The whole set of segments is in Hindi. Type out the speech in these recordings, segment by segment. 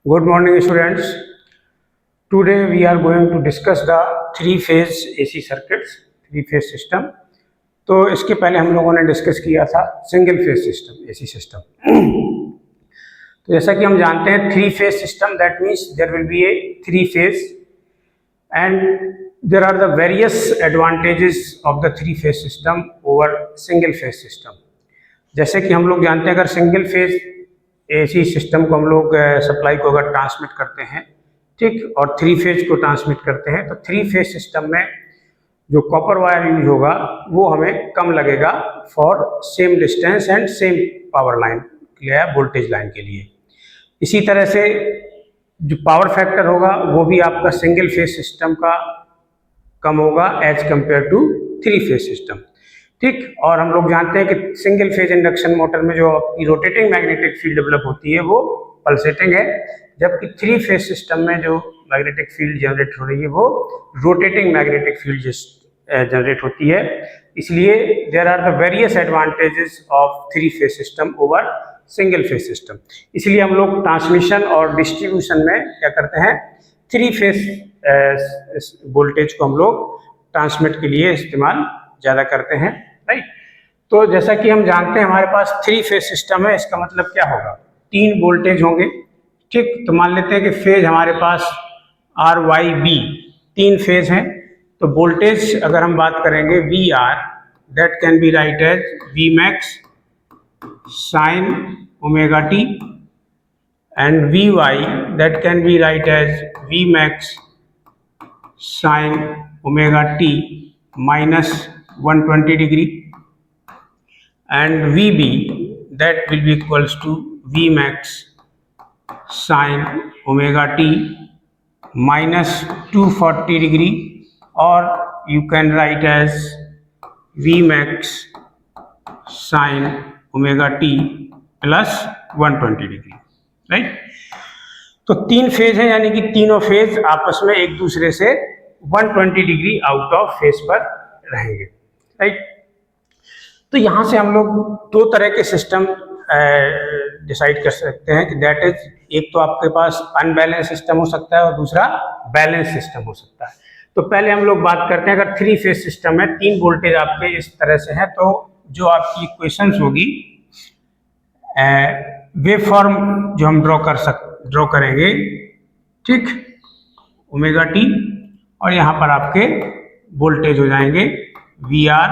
Good morning, students. Today we are going to discuss the three-phase AC circuits, three-phase system. तो इसके पहले हम लोगों ने डिस्कस किया था single phase system, AC system. तो जैसा कि हम जानते हैं three phase system, that means there will be a three phase and there are the various advantages of the three phase system over single phase system. जैसे कि हम लोग जानते हैं अगर सिंगल फेज एसी सिस्टम को हम लोग सप्लाई को अगर ट्रांसमिट करते हैं, ठीक, और थ्री फेज को ट्रांसमिट करते हैं, तो थ्री फेज सिस्टम में जो कॉपर वायर यूज होगा वो हमें कम लगेगा for same distance and same power line या वोल्टेज लाइन के लिए। इसी तरह से जो पावर फैक्टर होगा वो भी आपका सिंगल फेज सिस्टम का कम होगा as compare to three phase system, ठीक। और हम लोग जानते हैं कि सिंगल फेज इंडक्शन मोटर में जो रोटेटिंग मैग्नेटिक फील्ड डेवलप होती है वो पल्सेटिंग है, जबकि थ्री फेज सिस्टम में जो मैग्नेटिक फील्ड जनरेट हो रही है वो रोटेटिंग मैग्नेटिक फील्ड जनरेट होती है। इसलिए there are the various advantages of three phase system over single phase system. इसलिए हम लोग ट्रांसमिशन और डिस्ट्रीब्यूशन में क्या करते हैं, थ्री फेज वोल्टेज को हम लोग ट्रांसमिट के लिए इस्तेमाल ज़्यादा करते हैं, राइट। तो जैसा कि हम जानते हैं हमारे पास थ्री फेज सिस्टम है, इसका मतलब क्या होगा, तीन वोल्टेज होंगे, ठीक। तो मान लेते हैं कि फेज हमारे पास आर वाई बी तीन फेज हैं, तो वोल्टेज अगर हम बात करेंगे V R, that can be write as V max sine omega T and V Y that can be write as V max sine omega T minus 120 degree and VB that will be equals to V max sin omega t minus 240 degree, or you can write as V max sin omega t plus 120 degree, right. तो तीन फेज है, यानी कि तीनों फेज आपस में एक दूसरे से 120 डिग्री आउट ऑफ फेज पर रहेंगे, राइट। तो यहाँ से हम लोग दो तरह के सिस्टम डिसाइड कर सकते हैं कि दैट इज, एक तो आपके पास अनबैलेंस सिस्टम हो सकता है और दूसरा बैलेंस सिस्टम हो सकता है। तो पहले हम लोग बात करते हैं, अगर थ्री फेज सिस्टम है, तीन वोल्टेज आपके इस तरह से है, तो जो आपकी इक्वेशंस होगी, वेव फॉर्म जो हम ड्रॉ करेंगे, ठीक, ओमेगा टी, और यहाँ पर आपके वोल्टेज हो जाएंगे वी आर,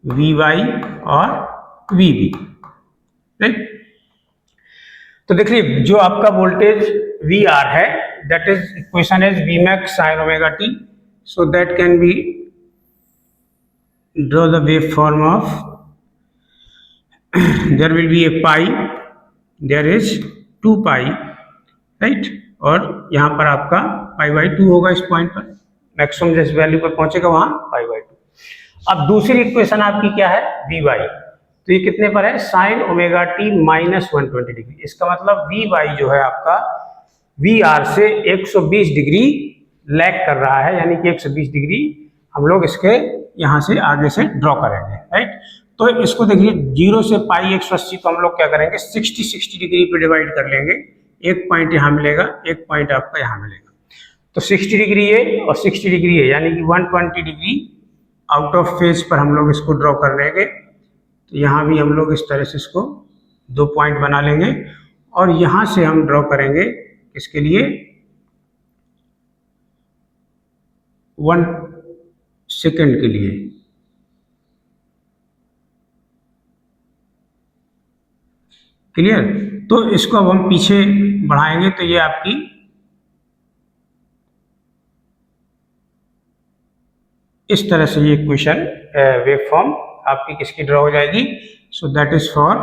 वी वाई और वी बी, राइट। तो देखिए जो आपका वोल्टेज वी आर है, that is equation is V max sine omega T, so that can be draw the wave form of, there will be a pi, there is 2 pi, right, और यहाँ पर आपका पाई बाई 2 होगा, इस पॉइंट पर मैक्सिमम जिस वैल्यू पर पहुंचेगा वहां पाई बाई 2। अब दूसरी इक्वेशन आपकी क्या है, वी वाई, तो ये कितने पर है, sign omega T minus 120 degree. इसका मतलब वी वाई जो है आपका वी आर से 120 डिग्री लैग कर रहा है, यानी कि 120 डिग्री हम लोग इसके यहाँ से आगे से ड्रॉ करेंगे, राइट। तो इसको देखिए 0 से पाई 180 को हम लोग क्या करेंगे, 60 डिग्री पे डिवाइड कर लेंगे, एक पॉइंट यहाँ मिलेगा, एक पॉइंट आपका यहाँ मिलेगा, तो 60 डिग्री ये और 60 डिग्री है, यानी कि 120 डिग्री आउट ऑफ फेज पर हम लोग इसको ड्रॉ कर लेंगे। तो यहाँ भी हम लोग इस तरह से इसको दो पॉइंट बना लेंगे, और यहाँ से हम ड्रॉ करेंगे इसके लिए 1 सेकेंड के लिए, क्लियर। तो इसको अब हम पीछे बढ़ाएंगे, तो ये आपकी इस तरह से ये इक्वेशन वेव फॉर्म आपकी किसकी ड्रॉ हो जाएगी, so that is for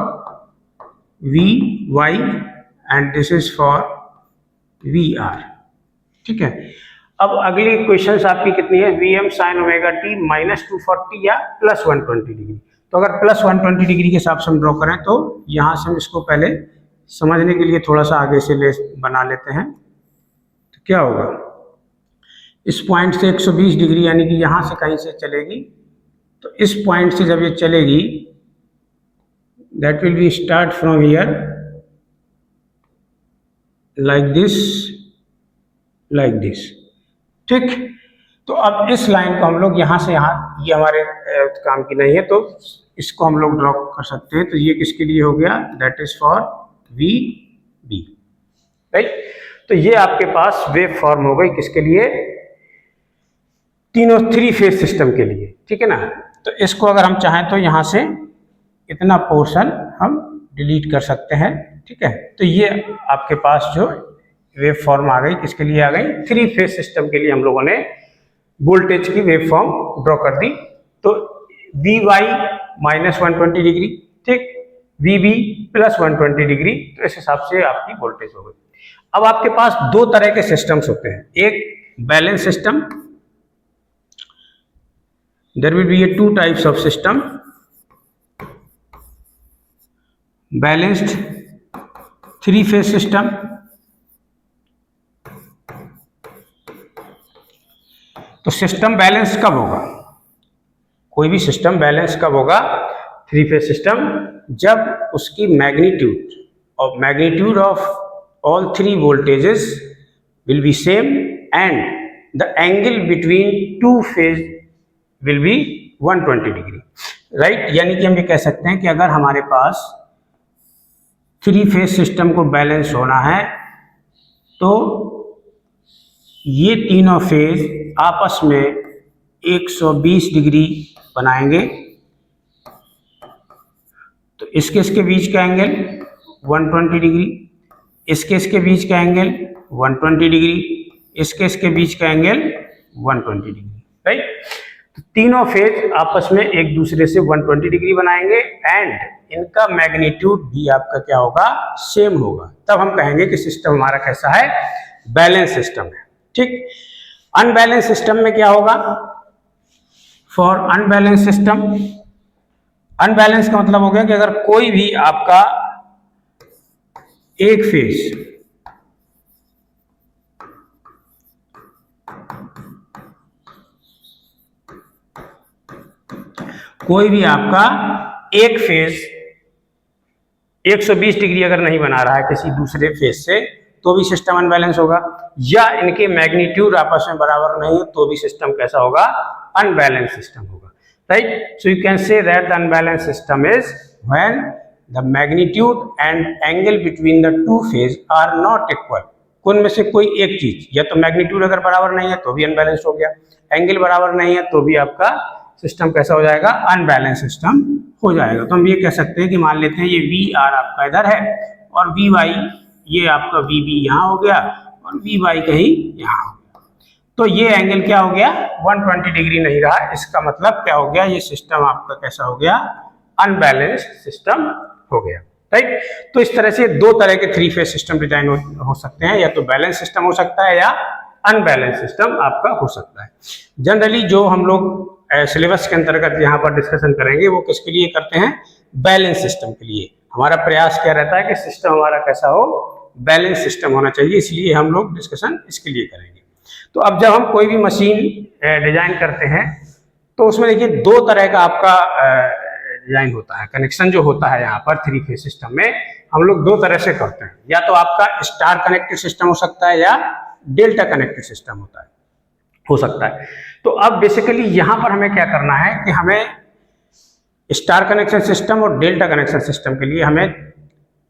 V Y and this is for V R, ठीक है। अब अगली इक्वेशंस आपकी कितनी है, V M sine omega T minus 240 या प्लस 120 डिग्री। तो अगर प्लस 120 डिग्री के हिसाब से हम ड्रॉ करें, तो यहाँ से हम इसको पहले समझने के लिए थोड़ा सा आगे से बना लेते हैं। तो क्या होगा, इस पॉइंट से 120 डिग्री यानी कि यहाँ से कहीं से चलेगी, तो इस पॉइंट से जब ये चलेगी, that will be start from here like this, ठीक। तो अब इस लाइन को हम लोग यहाँ से यहाँ, ये हमारे काम की नहीं है, तो इसको हम लोग ड्रॉ कर सकते हैं। तो ये किसके लिए हो गया, that is for V B, right. तो ये आपके पास वेव फॉर्म हो गई किसके लिए, तीनों थ्री फेज सिस्टम के लिए, ठीक है ना। तो इसको अगर हम चाहें तो यहाँ से इतना पोर्शन हम डिलीट कर सकते हैं, ठीक है। तो ये आपके पास जो वेव फॉर्म आ गई किसके लिए आ गई, थ्री फेज सिस्टम के लिए हम लोगों ने वोल्टेज की वेव फॉर्म ड्रॉ कर दी। तो वी वाई माइनस 120 डिग्री, ठीक, वी बी प्लस 120 डिग्री, तो इस हिसाब से आपकी वोल्टेज हो गई। अब आपके पास दो तरह के सिस्टम्स होते हैं, एक balance system, there will be a two types of system, balanced three phase system, तो सिस्टम बैलेंस कब होगा, कोई भी सिस्टम बैलेंस कब होगा, थ्री फेज सिस्टम, जब उसकी magnitude of all three voltages will be same and the angle between two phase will be 120 degree, right. यानी कि हम ये कह सकते हैं कि अगर हमारे पास थ्री फेज सिस्टम को बैलेंस होना है तो ये तीनों फेज आपस में 120 डिग्री बनाएंगे। तो इसके बीच का एंगल 120 डिग्री, इसके बीच का एंगल 120 डिग्री, इसके बीच का एंगल 120 डिग्री, राइट। तो तीनों फेज आपस में एक दूसरे से 120 डिग्री बनाएंगे एंड इनका मैग्नीट्यूड भी आपका क्या होगा, सेम होगा। तब हम कहेंगे कि सिस्टम हमारा कैसा है, बैलेंस सिस्टम है, ठीक। अनबैलेंस सिस्टम में क्या होगा, फॉर अनबैलेंस सिस्टम, अनबैलेंस का मतलब हो गया कि अगर कोई भी आपका एक फेज एक फेज 120 डिग्री अगर नहीं बना रहा है किसी दूसरे फेज से, तो भी सिस्टम अनबैलेंस होगा, या इनके मैग्नीट्यूड आपस में बराबर नहीं है तो भी सिस्टम कैसा होगा, अनबैलेंस सिस्टम होगा, right. So you can say that the unbalance system is when the magnitude and angle between the two phase are not equal. उनमें से कोई एक चीज, या तो मैग्नीट्यूड अगर बराबर नहीं है तो भी अनबैलेंस हो गया, एंगल बराबर नहीं है तो भी आपका सिस्टम कैसा हो जाएगा, अनबैलेंस सिस्टम हो जाएगा। तो हम ये कह सकते हैं कि मान लेते हैं ये वी आर आपका इधर है और वी वाई ये आपका वी बी यहाँ हो गया और वी वाई कहीं यहाँ हो गया, तो ये एंगल क्या हो गया, 120 डिग्री नहीं रहा। इसका मतलब क्या हो गया, ये सिस्टम आपका कैसा हो गया, अनबैलेंस्ड सिस्टम हो गया, राइट। तो इस तरह से दो तरह के थ्री फेज सिस्टम डिजाइन हो सकते हैं, या तो बैलेंस सिस्टम हो सकता है या अनबैलेंस सिस्टम आपका हो सकता है। जनरली जो हम लोग सिलेबस के अंतर्गत यहाँ पर डिस्कशन करेंगे वो किसके लिए करते हैं, बैलेंस सिस्टम के लिए। हमारा प्रयास क्या रहता है कि सिस्टम हमारा कैसा हो, बैलेंस सिस्टम होना चाहिए, इसलिए हम लोग डिस्कशन इसके लिए करेंगे। तो अब जब हम कोई भी मशीन डिजाइन करते हैं तो उसमें देखिए दो तरह का आपका डिजाइन होता है, कनेक्शन जो होता है यहाँ पर थ्री फेज सिस्टम में हम लोग दो तरह से करते हैं, या तो आपका स्टार कनेक्टेड सिस्टम हो सकता है या डेल्टा कनेक्टेड सिस्टम हो सकता है। तो अब बेसिकली यहाँ पर हमें क्या करना है कि हमें स्टार कनेक्शन सिस्टम और डेल्टा कनेक्शन सिस्टम के लिए हमें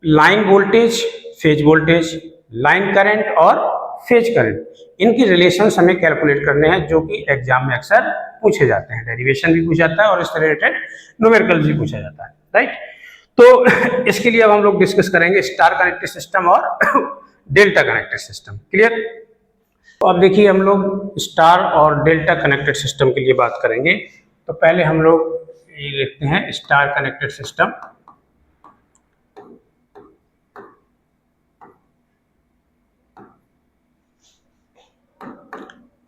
line voltage, phase voltage, line current और फेज करंट, इनकी रिलेशंस हमें कैलकुलेट करने हैं, जो कि एग्जाम में अक्सर पूछे जाते हैं। डेरिवेशन भी पूछा जाता है और इससे रिलेटेड न्यूमेरिकल्स भी पूछा जाता है, राइट। तो इसके लिए अब हम लोग डिस्कस करेंगे स्टार कनेक्टेड सिस्टम और डेल्टा कनेक्टेड सिस्टम, क्लियर। तो अब देखिए हम लोग स्टार और डेल्टा कनेक्टेड सिस्टम के लिए बात करेंगे। तो पहले हम लोग ये लिखते हैं स्टार कनेक्टेड सिस्टम।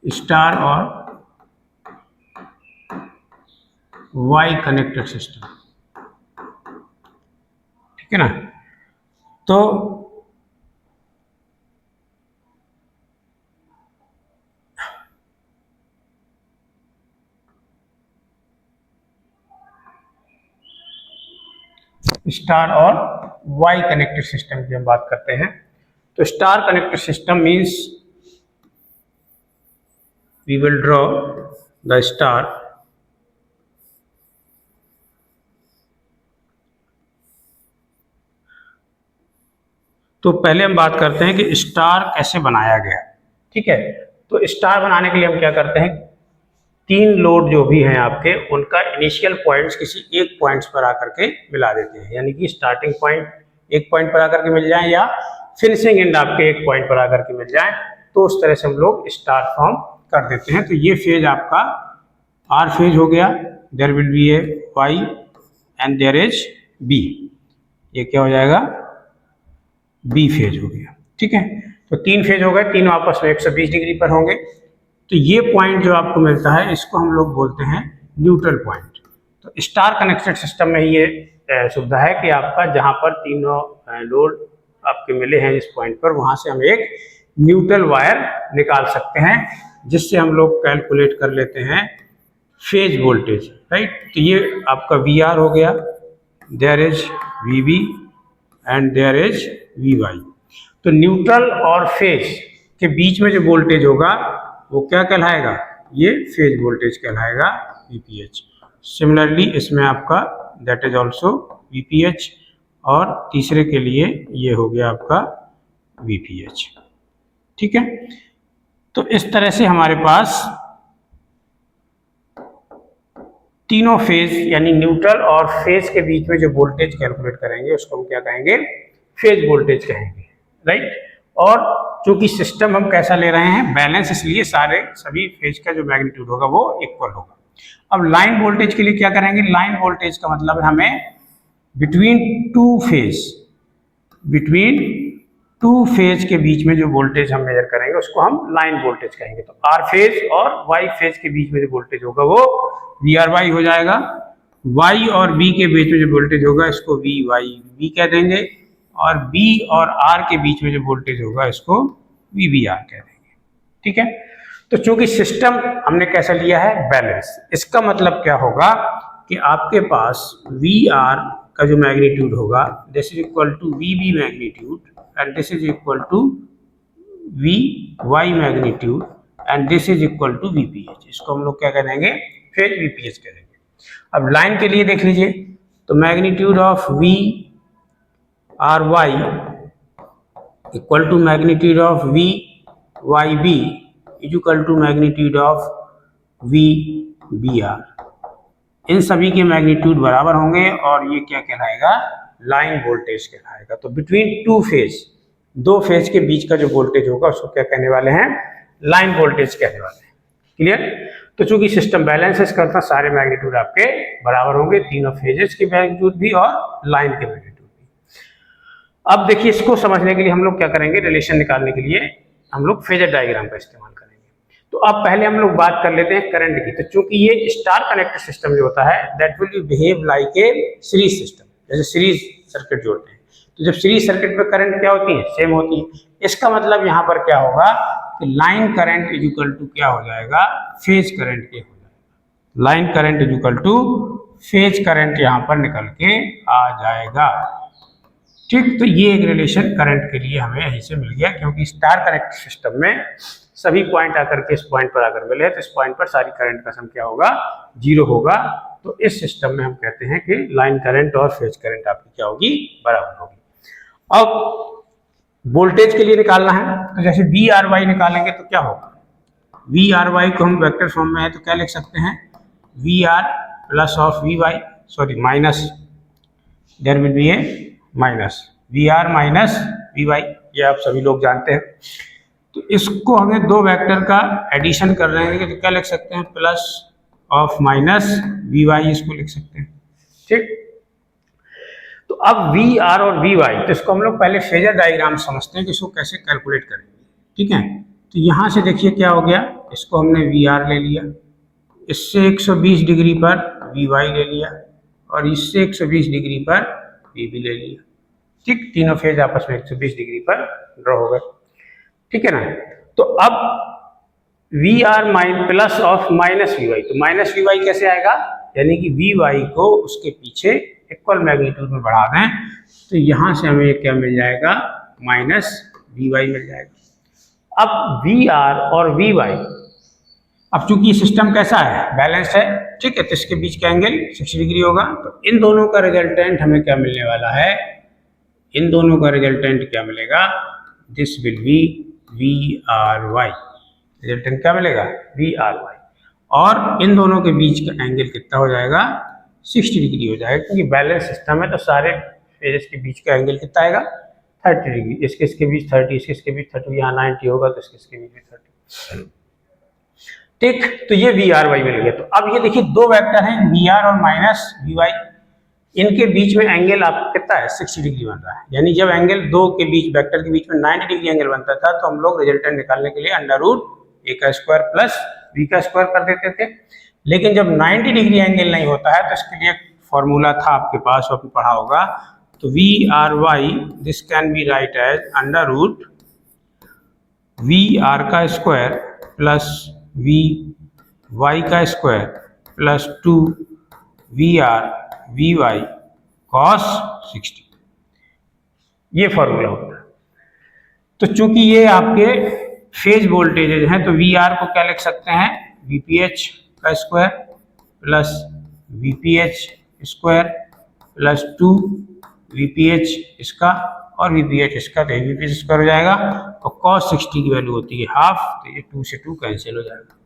स्टार और वाई कनेक्टेड सिस्टम, ठीक है ना। तो स्टार और वाई कनेक्टेड सिस्टम की हम बात करते हैं। तो star connected system means we will draw the star तो पहले हम बात करते हैं कि स्टार कैसे बनाया गया। ठीक है, तो स्टार बनाने के लिए हम क्या करते हैं, तीन लोड जो भी हैं आपके उनका इनिशियल पॉइंट्स किसी एक पॉइंट्स पर आकर के मिला देते हैं, यानी कि स्टार्टिंग पॉइंट एक पॉइंट पर आकर के मिल जाए या फिनिशिंग एंड आपके एक पॉइंट पर आकर के मिल जाए, तो उस तरह से हम लोग स्टार फॉर्म कर देते हैं। तो ये फेज आपका आर फेज हो गया, there will be a Y and there is B, ये क्या हो जाएगा, बी फेज हो गया। ठीक है, तो तीन फेज हो गए, तीनों आपस में 120 डिग्री पर होंगे। तो ये पॉइंट जो आपको मिलता है इसको हम लोग बोलते हैं न्यूट्रल पॉइंट। तो स्टार कनेक्टेड सिस्टम में ये सुविधा है कि आपका जहां पर तीनों लोड आपके मिले हैं इस पॉइंट पर, वहां से हम एक न्यूट्रल वायर निकाल सकते हैं, जिससे हम लोग कैलकुलेट कर लेते हैं फेज वोल्टेज। राइट, तो ये आपका वी आर हो गया, there is V B and there is V Y. तो न्यूट्रल और फेज के बीच में जो वोल्टेज होगा वो क्या कहलाएगा, ये फेज वोल्टेज कहलाएगा, वीपीएच। सिमिलरली इसमें आपका दैट इज ऑल्सो वीपीएच, और तीसरे के लिए ये हो गया आपका वीपीएच। ठीक है, तो इस तरह से हमारे पास तीनों फेज यानी न्यूट्रल और फेज के बीच में जो वोल्टेज कैलकुलेट करेंगे उसको हम क्या कहेंगे, फेज वोल्टेज कहेंगे। राइट, और चूंकि सिस्टम हम कैसा ले रहे हैं, बैलेंस, इसलिए सभी फेज का जो मैग्नीट्यूड होगा वो इक्वल होगा। अब लाइन वोल्टेज के लिए क्या करेंगे, लाइन वोल्टेज का मतलब है हमें बिटवीन टू फेज के बीच में जो वोल्टेज हम मेजर करेंगे उसको हम लाइन वोल्टेज कहेंगे। तो आर फेज और वाई फेज के बीच में जो वोल्टेज होगा वो वी आर वाई हो जाएगा, वाई और बी के बीच में जो वोल्टेज होगा इसको वी वाई बी कह देंगे, और बी और आर के बीच में जो वोल्टेज होगा इसको वी बी आर कह देंगे। ठीक है, तो चूंकि सिस्टम हमने कैसा लिया है, बैलेंस, इसका मतलब क्या होगा कि आपके पास वी आर का जो मैग्नीट्यूड होगा this is equal to V B magnitude and this is equal to V Y magnitude and this is equal to V P H. इसको हम लोग क्या कह देंगे, फेज वी पी एच कह देंगे। अब लाइन के लिए देख लीजिए, तो magnitude of V R Y equal to magnitude of V Y B is equal to magnitude of V B R. इन सभी के मैग्नीट्यूड बराबर होंगे और ये क्या कहलाएगा, लाइन वोल्टेज कहलाएगा। तो बिटवीन टू फेज, दो फेज के बीच का जो वोल्टेज होगा उसको क्या कहने वाले हैं, लाइन वोल्टेज कहने वाले हैं। क्लियर, तो चूंकि सिस्टम बैलेंसेस करता, सारे मैग्नीट्यूड आपके बराबर होंगे, तीनों फेजेस के मैग्नीट्यूड भी और लाइन के मैग्नीट्यूड भी। अब देखिए, इसको समझने के लिए हम लोग क्या करेंगे, रिलेशन निकालने के लिए हम लोग फेजर डायग्राम का इस्तेमाल करेंगे। तो अब पहले हम लोग बात कर लेते हैं करंट की। तो चूंकि ये स्टार कनेक्टेड सिस्टम जो होता है that will behave like a series system, जैसे सीरीज सर्किट जोड़ते हैं, तो जब सीरीज सर्किट में करंट क्या होती है, सेम होती है। इसका मतलब यहाँ पर क्या होगा कि line current is equal to क्या हो जाएगा, फेज करंट के हो जाएगा। Line current is equal to phase current यहाँ पर निकल के आ जाएगा। ठीक, तो ये एक रिलेशन करंट के लिए हमें यहीं से मिल गया, क्योंकि स्टार कनेक्टेड सिस्टम में सभी पॉइंट आकर के इस पॉइंट पर आकर मिले, तो इस पॉइंट पर सारी करंट का सम क्या होगा, जीरो होगा। तो इस सिस्टम में हम कहते हैं कि लाइन करंट और फेज करंट आपकी क्या होगी, बराबर होगी। अब वोल्टेज के लिए निकालना है, तो जैसे वी आर वाई निकालेंगे तो क्या होगा, वी आर वाई को हम वेक्टर फॉर्म में है तो क्या लिख सकते हैं, V R plus of V Y, sorry minus, there will be a minus V R minus V Y, ये आप सभी लोग जानते हैं। तो इसको हमें दो वेक्टर का एडिशन कर रहे हैं तो क्या लिख सकते हैं, plus of minus V Y, इसको लिख सकते हैं। ठीक, तो अब वी आर और वी वाई, तो इसको हम लोग पहले फेजर डायग्राम समझते हैं कि इसको कैसे कैलकुलेट करेंगे। ठीक है, तो यहाँ से देखिए क्या हो गया, इसको हमने वी आर ले लिया, इससे 120 डिग्री पर वी वाई ले लिया, और इससे 120 डिग्री पर वी बी ले लिया। ठीक, तीनों फेज आपस में 120 डिग्री पर ड्रॉ हो गए। ठीक है ना, तो अब V R plus of minus V Y, तो माइनस वी वाई कैसे आएगा, यानी कि वी वाई को उसके पीछे इक्वल मैग्नीट्यूड में बढ़ा दें, तो यहाँ से हमें क्या मिल जाएगा, माइनस Vy मिल जाएगा। अब Vr और Vy, अब चूंकि सिस्टम कैसा है, बैलेंस्ड है, ठीक है, तो इसके बीच का एंगल 60 डिग्री होगा। तो इन दोनों का रिजल्टेंट हमें क्या मिलने वाला है, इन दोनों का रिजल्टेंट क्या मिलेगा, this will be Vry, resultant क्या मिलेगा, Vry, और इन दोनों के बीच का एंगल कितना हो जाएगा, 60 डिग्री हो जाएगा, क्योंकि बैलेंस सिस्टम है तो सारे फेजेस के बीच का एंगल कितना आएगा, 30 डिग्री, इसके बीच 30, इसके बीच 30, यहाँ 90 होगा तो इसके बीच में 30, ठीक। तो ये Vry मिल गया। तो अब ये देखिए दो वेक्टर हैं Vr और माइनस Vy, इनके बीच में एंगल आपका कितना है, 60 डिग्री बन रहा है। यानी जब एंगल दो के बीच, वेक्टर के बीच में 90 डिग्री एंगल बनता था तो हम लोग रिजल्टेंट निकालने के लिए अंडर रूट a का स्क्वायर प्लस b का स्क्वायर कर देते थे। लेकिन जब 90 डिग्री एंगल नहीं होता है तो इसके लिए एक फॉर्मूला था आपके पास, वो आपने पढ़ा होगा। तो Vry this can be write as under root Vr का स्क्वायर प्लस Vy का square plus 2 Vr Vy cos 60, ये फॉर्मूला होता है। तो चूंकि ये आपके फेज वोल्टेजेज हैं तो Vr को क्या लिख सकते हैं, Vph का square plus Vph square plus 2 Vph इसका और Vph इसका, तो Vph स्क्वायर हो जाएगा, और cos 60 की वैल्यू होती है हाफ, तो ये 2 से 2 कैंसिल हो जाएगा।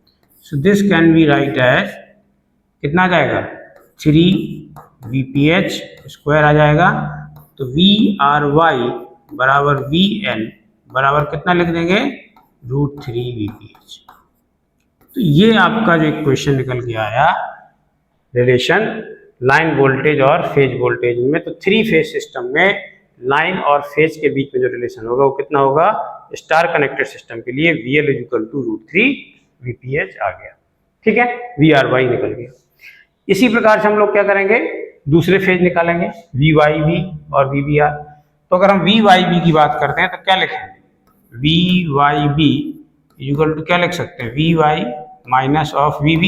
So this can be write as, कितना आ जाएगा, 3 Vph स्क्वायर आ जाएगा। तो Vry बराबर Vn बराबर कितना लिख देंगे, √3 Vph। तो ये आपका जो इक्वेशन निकल के आया रिलेशन लाइन वोल्टेज और फेज वोल्टेज में। तो थ्री फेज सिस्टम में लाइन और फेज के बीच में जो रिलेशन होगा वो कितना होगा, स्टार कनेक्टेड सिस्टम के लिए VL √3 Vph आ गया, ठीक है, Vry निकल गया। इसी प्रकार से हम लोग क्या करेंगे, दूसरे फेज निकालेंगे Vyb और Vbr। तो अगर हम Vyb की बात करते हैं तो क्या लिखेंगे, Vyb इक्वल टू क्या लिख सकते हैं, Vy माइनस ऑफ Vb,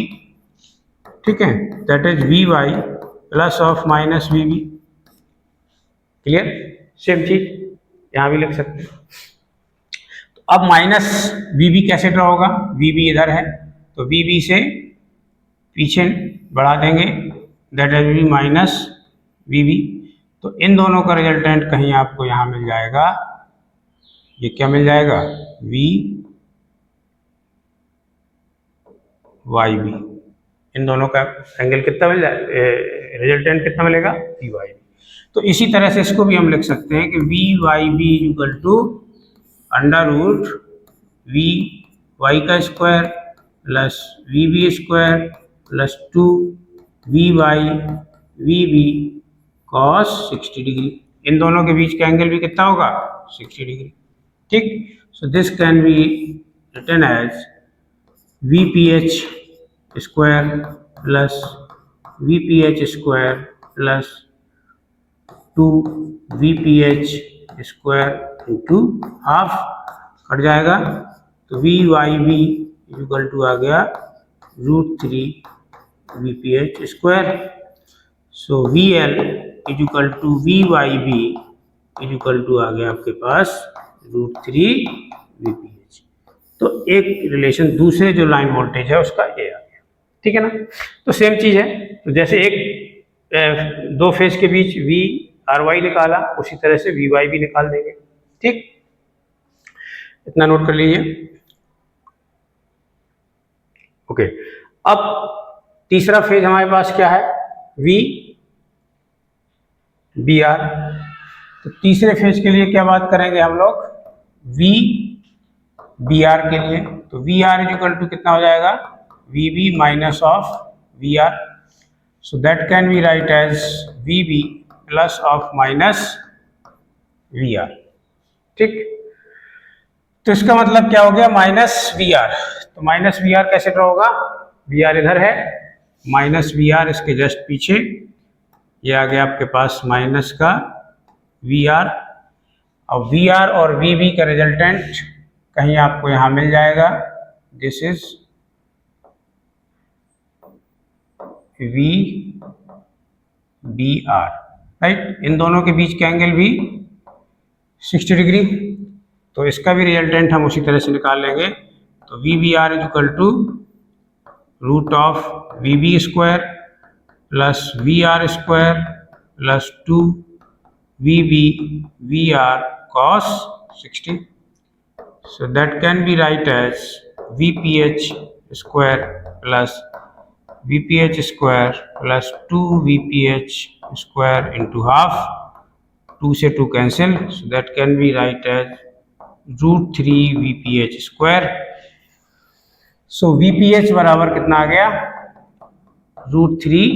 ठीक है, that is Vy plus of minus Vb, clear. Same चीज यहां भी लिख सकते हैं। तो अब माइनस Vb कैसे ड्रॉ होगा, Vb इधर है तो Vb से पीछे बढ़ा देंगे, that is V minus Vb। तो इन दोनों का रिजल्टेंट कहीं आपको यहां मिल जाएगा, ये क्या मिल जाएगा, Vyb, इन दोनों का एंगल कितना मिल जाए, रिजल्टेंट कितना मिलेगा, Vyb। तो इसी तरह से इसको भी हम लिख सकते हैं कि Vyb equal to under root Vy का square plus Vb square plus 2 Vy Vb cos 60 degree. इन दोनों के बीच का एंगल भी कितना होगा, 60 डिग्री, ठीक। So this can be written as Vph square plus Vph square plus 2 Vph square into half, cut जाएगा। तो Vyb इक्वल टू आ गया √3 Vph square. So VL equal to Vyb equal to आ गया आपके पास √3 Vph। तो एक रिलेशन दूसरे जो लाइन वोल्टेज है उसका ये आ गया, ठीक है ना। तो सेम चीज है, तो जैसे एक दो फेज के बीच Vry निकाला, उसी तरह से Vy भी निकाल देंगे, ठीक, इतना नोट कर लीजिए। ओके, अब तीसरा फेज हमारे पास क्या है, Vbr। तो तीसरे फेज के लिए क्या बात करेंगे हम लोग, Vbr के लिए। तो Vr इक्वल टू कितना हो जाएगा, Vb minus of Vr। So that can be write as Vb plus of minus Vr, ठीक। तो इसका मतलब क्या हो गया, माइनस Vr। तो माइनस Vr कैसे ड्रॉ होगा, Vr इधर है, माइनस Vr इसके जस्ट पीछे, ये आ गया आपके पास माइनस का Vr। अब Vr और Vb का रिजल्टेंट कहीं आपको यहां मिल जाएगा, दिस इज Vbr, राइट। इन दोनों के बीच का एंगल भी 60 डिग्री। तो इसका भी रिजल्टेंट हम उसी तरह से निकाल लेंगे। तो V B R is equal to root of V B square plus V R square plus 2 V B V R cos 60. So that can be write as VPH square plus VPH square plus 2 VPH square into half, 2 से 2 cancel, so that can be write as root 3 VPH square. So VPH बराबर कितना आ गया, रूट 3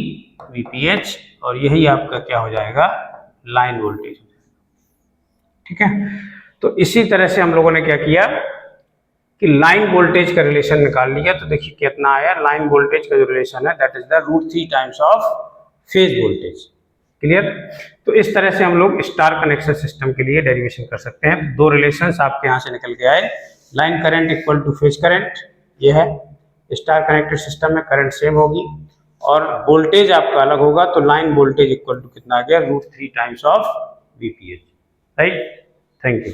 VPH, और यही आपका क्या हो जाएगा, लाइन वोल्टेज। ठीक है, तो इसी तरह से हम लोगों ने क्या किया कि लाइन वोल्टेज का रिलेशन निकाल लिया। तो देखिए कितना आया, लाइन वोल्टेज का जो रिलेशन है that is the root 3 times of phase voltage. Clear. तो इस तरह से हम लोग स्टार कनेक्शन सिस्टम के लिए डेरिवेशन कर सकते हैं। दो रिलेशंस आपके यहाँ से निकल के आए, line current equal to phase current, ये है। स्टार कनेक्टेड सिस्टम में करंट सेम होगी और वोल्टेज आपका अलग होगा, तो लाइन वोल्टेज इक्वल टू कितना आ गया, root 3 times of VPH। Right, thank you.